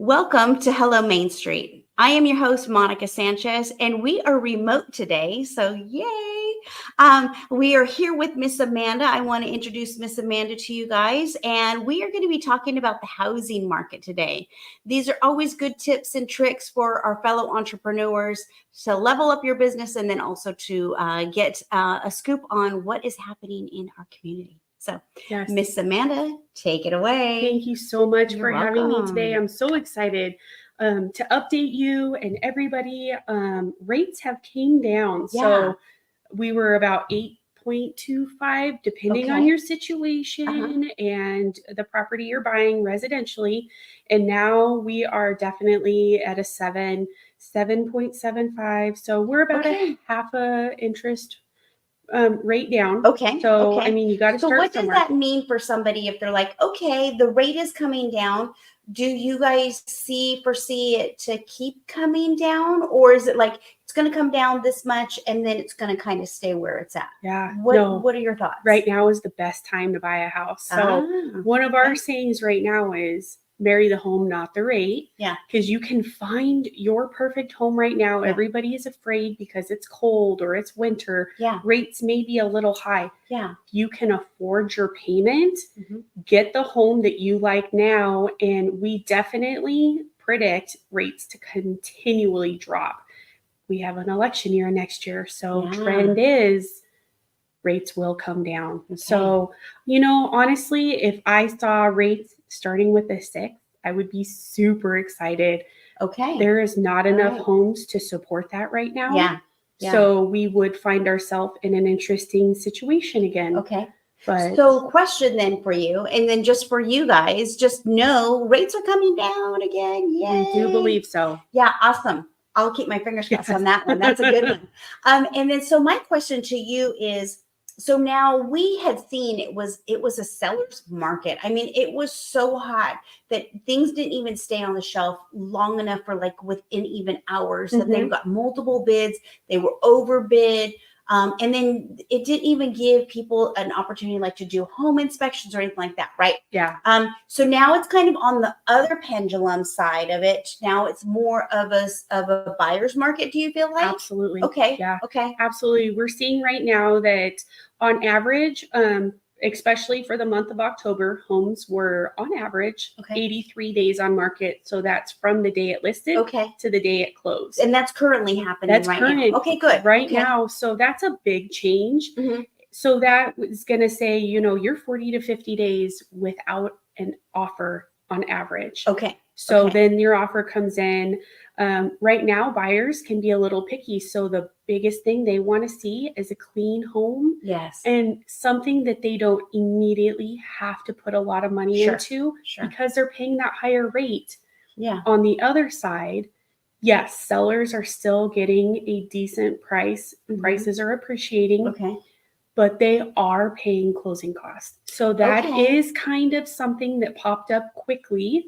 Welcome to Hello Main Street. I am your host, Monica Sanchez, and we are remote today, so yay! We are here with Miss Amanda. I want to introduce Miss Amanda to you guys, and we are going to be talking about the housing market today. These are always good tips and tricks for our fellow entrepreneurs to level up your business and then also to get a scoop on what is happening in our community. So, Yes. Miss Amanda, take it away. Thank you so much You're for having me welcome. today. I'm so excited to update you and everybody. Rates have came down. Yeah. So we were about 8.25, depending on Okay. your situation and the property you're buying residentially. And now we are definitely at a 7.75. So we're about Okay. a half a interest rate down. Okay. So, Okay. I mean, you got to So start what does somewhere. that mean for somebody if they're like, okay, the rate is coming down? Do you guys foresee it to keep coming down? Or is it like it's going to come down this much and then it's going to kind of stay where it's at? Yeah. What are your thoughts? Right now is the best time to buy a house. So one of our sayings right now is marry the home, not the rate. Yeah. Because you can find your perfect home right now. Yeah. Everybody is afraid because it's cold or it's winter. Yeah. Rates may be a little high. Yeah. You can afford your payment, get the home that you like now. And we definitely predict rates to continually drop. We have an election year next year. So trend is rates will come down. Okay. So, honestly, if I saw rates starting with a 6, I would be super excited. Okay. There is not enough homes to support that right now. Yeah. So we would find ourselves in an interesting situation again. Okay. But so question then for you, and then just for you guys, just know rates are coming down again. Yay. We do believe so. Yeah, awesome. I'll keep my fingers crossed on that one. That's a good one. And then so my question to you is, so now we had seen it was a seller's market. I mean, it was so hot that things didn't even stay on the shelf long enough for like within even hours that they've got multiple bids. They were overbid. And then it didn't even give people an opportunity like to do home inspections or anything like that, right? Yeah. So now it's kind of on the other pendulum side of it. Now it's more of a buyer's market. Do you feel like? Absolutely. Okay. Yeah. Okay. Absolutely. We're seeing right now that on average, especially for the month of October, homes were on average 83 days on market. So that's from the day it listed to the day it closed. And that's currently happening now. Okay, good. Right now. So that's a big change. So that was going to say, you're 40 to 50 days without an offer on average. Okay. So then your offer comes in. Right now, buyers can be a little picky. So the biggest thing they want to see is a clean home. Yes. And something that they don't immediately have to put a lot of money into because they're paying that higher rate. Yeah. On the other side, yes, sellers are still getting a decent price. Prices are appreciating. Okay. But they are paying closing costs. So that is kind of something that popped up quickly.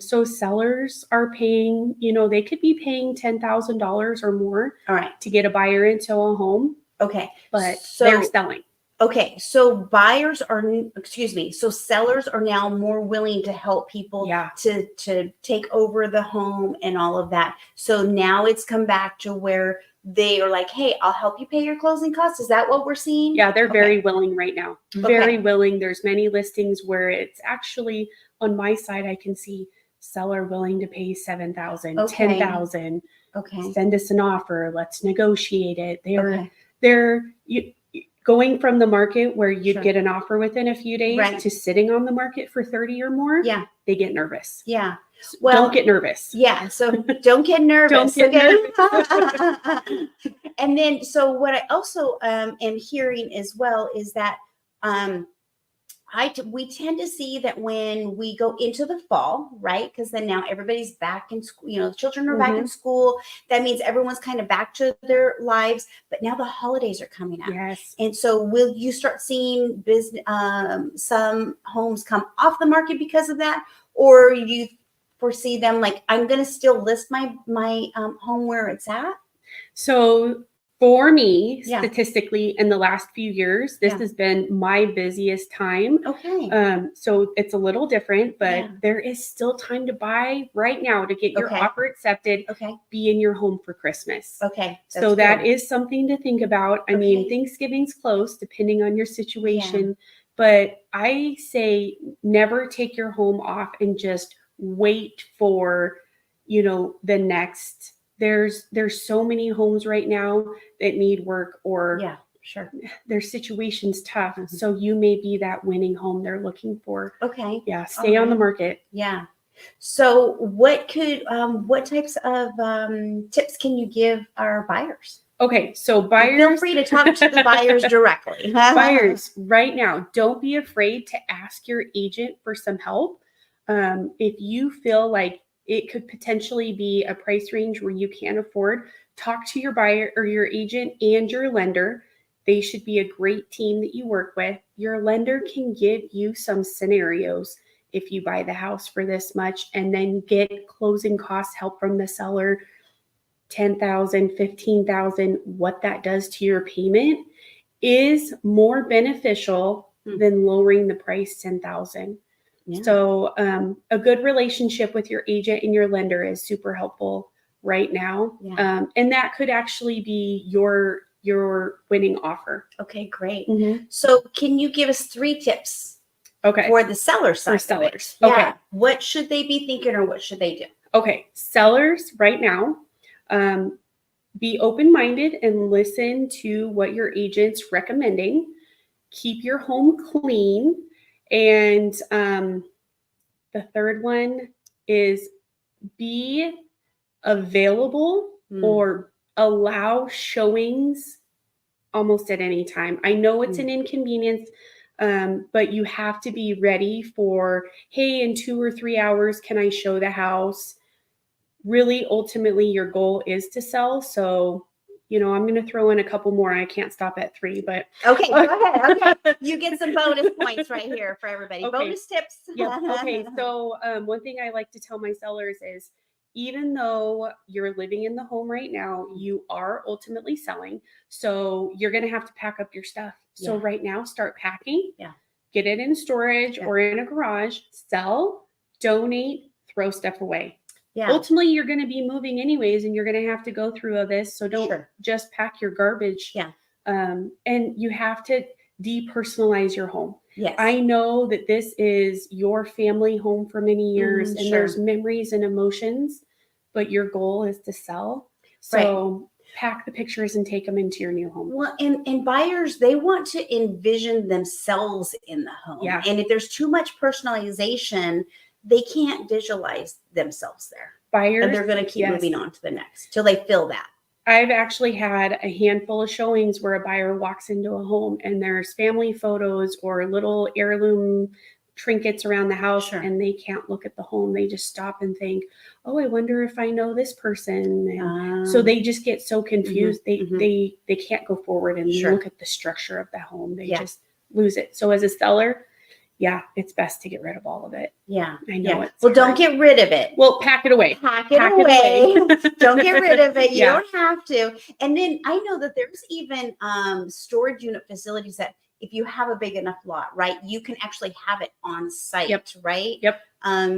So sellers are paying, they could be paying $10,000 or more to get a buyer into a home. Okay. But they're selling. Okay. So so sellers are now more willing to help people to take over the home and all of that. So now it's come back to where they are like, hey, I'll help you pay your closing costs. Is that what we're seeing? Yeah, they're very willing right now. Very willing. There's many listings where it's actually on my side, I can see seller willing to pay $7,000, $10,000. Okay. Send us an offer. Let's negotiate it. They're going from the market where you'd get an offer within a few days to sitting on the market for 30 or more. Yeah. They get nervous. Yeah. Well, don't get nervous. Yeah. So don't get nervous. Don't get nervous. And then, so what I also am hearing as well is that we tend to see that when we go into the fall, right? Because then now everybody's back in school, the children are back in school. That means everyone's kind of back to their lives. But now the holidays are coming up. Yes. And so will you start seeing some homes come off the market because of that? Or you foresee them like, I'm going to still list my home where it's at? So For me, Yeah. statistically, in the last few years, this Yeah. has been my busiest time. Okay. So it's a little different, but Yeah. there is still time to buy right now to get your Okay. offer accepted, Okay. be in your home for Christmas. Okay. So that good. is something to think about. I mean, Okay. Thanksgiving's close, depending on your situation, but I say never take your home off and just wait for, the next. There's so many homes right now that need work, or Yeah, sure. their situation's tough. Mhm. So you may be that winning home they're looking for. Okay. Yeah, stay on the market. Yeah. So what types of tips can you give our buyers? Okay, so And buyers, feel free to talk to the buyers directly. buyers, right now, don't be afraid to ask your agent for some help. If you feel like it could potentially be a price range where you can't afford, talk to your buyer or your agent and your lender. They should be a great team that you work with. Your lender can give you some scenarios if you buy the house for this much, and then get closing cost help from the seller, 10,000, 15,000. What that does to your payment is more beneficial than lowering the price 10,000. Yeah. So a good relationship with your agent and your lender is super helpful right now. Yeah. And that could actually be your winning offer. Okay, great. Mm-hmm. So can you give us 3 tips Okay. for the seller side? For sellers. Of it? Okay. Yeah. What should they be thinking, or what should they do? Okay. Sellers right now, be open-minded and listen to what your agent's recommending. Keep your home clean. And the third one is be available or allow showings almost at any time. I know it's an inconvenience, but you have to be ready for, hey, in 2 or 3 hours, can I show the house? Really, ultimately, your goal is to sell. So, I'm going to throw in a couple more. I can't stop at 3, but okay, go ahead. Okay, you get some bonus points right here for everybody. Okay. Bonus tips. Yep. Okay. So one thing I like to tell my sellers is, even though you're living in the home right now, you are ultimately selling. So you're going to have to pack up your stuff. So right now, start packing. Yeah. Get it in storage or in a garage. Sell, donate, throw stuff away. Yeah. Ultimately, you're going to be moving anyways, and you're going to have to go through all this. So don't just pack your garbage. Yeah. And you have to depersonalize your home. Yes. I know that this is your family home for many years, and there's memories and emotions, but your goal is to sell. So pack the pictures and take them into your new home. Well, and buyers, they want to envision themselves in the home. Yeah. And if there's too much personalization, they can't visualize themselves there. Buyers, and they're going to keep moving on to the next till they feel that. I've actually had a handful of showings where a buyer walks into a home and there's family photos or little heirloom trinkets around the house, and they can't look at the home. They just stop and think, oh, I wonder if I know this person. And so they just get so confused. They can't go forward and look at the structure of the home. They just lose it. So as a seller, it's best to get rid of all of it. Yeah. I know it's well, don't get rid of it. Well, pack it away. Pack it away. Don't get rid of it. You Yeah. don't have to. And then I know that there's even storage unit facilities that if you have a big enough lot, right, you can actually have it on site, right? Yep.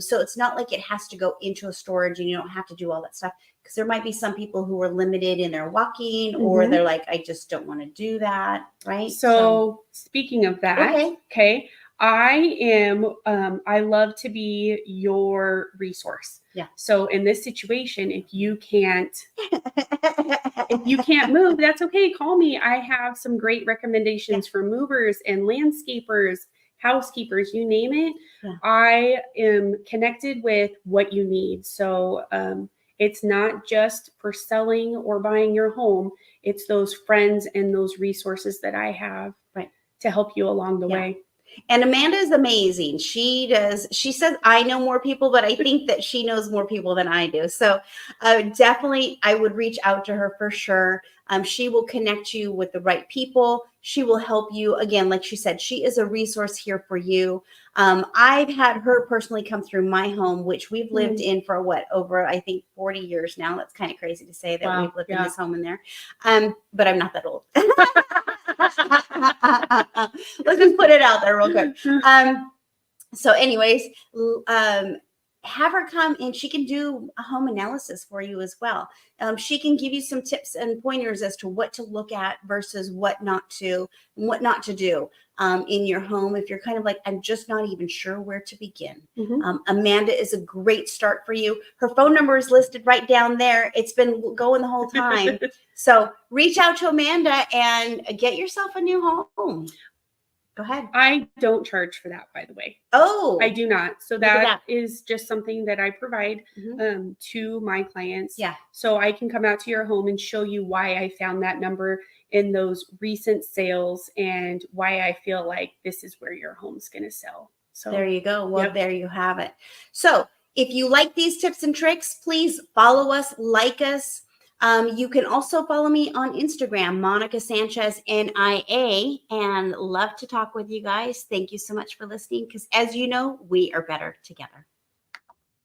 So it's not like it has to go into a storage and you don't have to do all that stuff. Because there might be some people who are limited in their walking, or they're like, I just don't want to do that, right? So speaking of that, okay, I love to be your resource. Yeah. So in this situation, if you can't move, that's okay. Call me. I have some great recommendations for movers and landscapers, housekeepers, you name it. Yeah. I am connected with what you need. So it's not just for selling or buying your home. It's those friends and those resources that I have to help you along the way. And Amanda is amazing. She says, I know more people, but I think that she knows more people than I do. So definitely, I would reach out to her for sure. She will connect you with the right people. She will help you. Again, like she said, she is a resource here for you. I've had her personally come through my home, which we've lived in for over, I think, 40 years now. That's kind of crazy to say that we've lived in this home in there. But I'm not that old. Let's just put it out there real quick. So anyways, have her come and she can do a home analysis for you as well. She can give you some tips and pointers as to what to look at versus what not to do in your home. If you're kind of like, I'm just not even sure where to begin. Amanda is a great start for you. Her phone number is listed right down there. It's been going the whole time. So reach out to Amanda and get yourself a new home. Go ahead. I don't charge for that, by the way. Oh, I do not. So that is just something that I provide to my clients. Yeah. So I can come out to your home and show you why I found that number in those recent sales and why I feel like this is where your home's going to sell. So there you go. Well, there you have it. So if you like these tips and tricks, please follow us, like us. You can also follow me on Instagram, Monica Sanchez NIA, and love to talk with you guys. Thank you so much for listening because, as you know, we are better together.